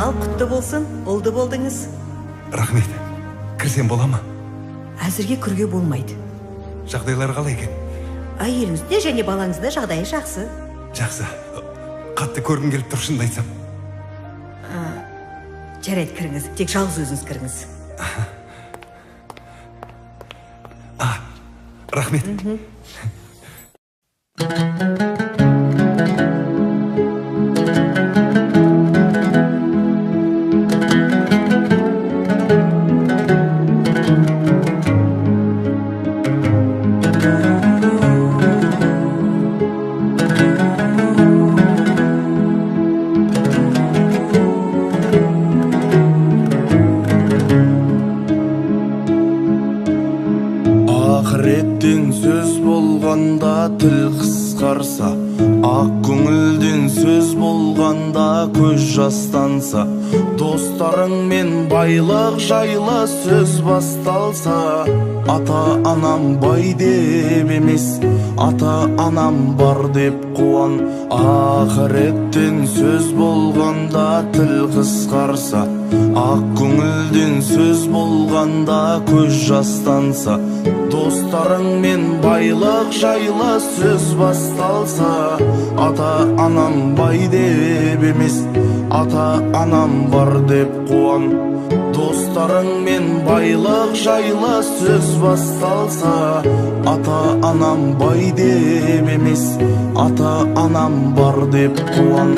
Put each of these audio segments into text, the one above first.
Ал құтты болсын, ұлды болдыңыз. Рахмет. Кірсем бола ма? Әзірге кіруге болмайды. Жағдайлары қалай екен? Әйеліңізде және балаңызда жағдайы жақсы. Жақсы. Қатты көргім келіп тұр, шынымды айтсам. Жарайды, кіріңіз. Тек жалғыз өзіңіз кіріңіз. Рахмет. Ақыреттен сөз болғанда тіл қысқарса, ақ көңілден сөз болғанда көз жастанса, достарыңмен байлық жайлы сөз басталса, ата-анам бай деп емес, ата-анам бар деп қуан. Ақыреттен сөз болғанда тіл қысқарса, ақ көңілден сөз болғанда көз жастанса, достарыңмен байлық жайлы сөз басталса, ата-анам бай деп емес, ата-анам бар деп қуан. Достарыңмен байлық жайлы сөз басталса, ата-анам бай деп емес, ата-анам бар деп қуан.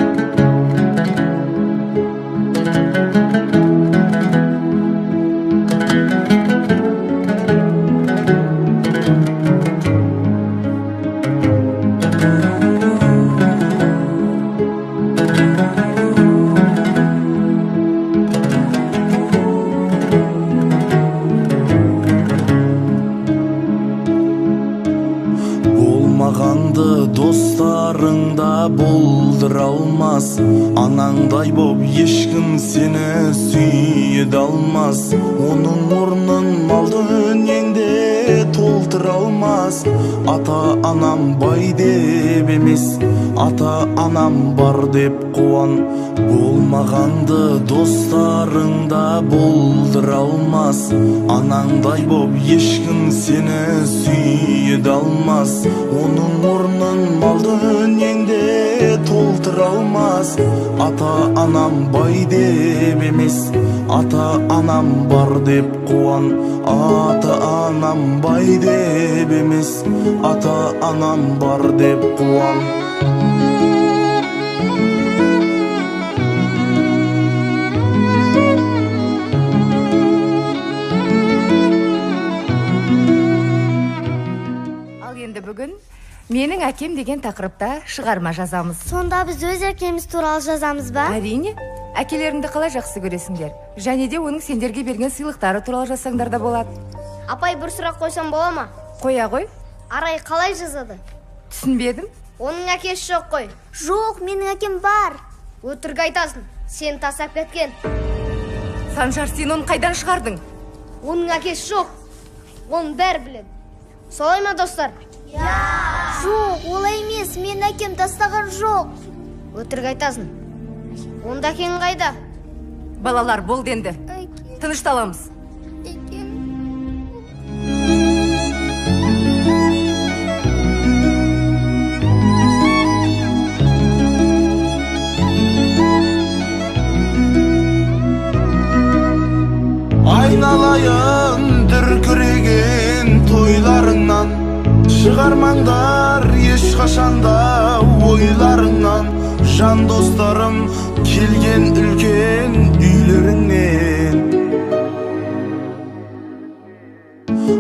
Болмағанды достарыңда болдыра алмас, анаңдай боп ешкім сені сүйеді алмас. Оның орнын мал дүниеңде толтыра алмас. Ата-анам бай деп емес, ата-анам бар деп қуан. Болмағанды достарыңда болдыра алмас, анаңдай боп ешкім сені сүйеді алмас. Оның орнын мал дүниеңде толтыра алмас. Ата-анам бай деп емес, ата-анам бар деп қуан. Ата-анам бай деп емес, ата-анам бар деп қуан. Бүгін менің әкем деген тақырыпта шығарма жазамыз. Сонда біз өз әкеміз туралы жазамыз ба? Әрине, әкелеріңді қалай жақсы көресіңдер, және де оның сендерге берген сыйлықтары туралы жазсаңдар да болады. Апай, бір сұрақ қойсам бола ма? Қоя ғой. Арай қалай жазады? Түсінбедім. Оның әкесі жоқ қой. Жоқ, менің әкем бар. Өтірік айтасың, сен тастап кеткен. Санжар, сен оны қайдан шығардың? Оның әкесі жоқ, оның бәрі біледі. Солай ма, достар? Жоқ, олай емес, мен әкем тастаған жоқ. Өтірік айтасың. Онда әкең қайда? Балалар, болды енді. Тынышталамыз. Айналайын дүркіреген тойларыңнан, шығармаңдар ешқашанда ойларыңнан. Жан достарым келген үлкен үйлеріңнен.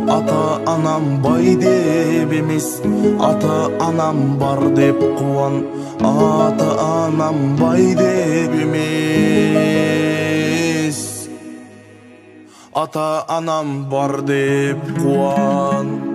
Ата-анам бай деп емес, ата-анам бар деп қуан. Ата-анам бай деп емес, ата-анам бар деп қуан.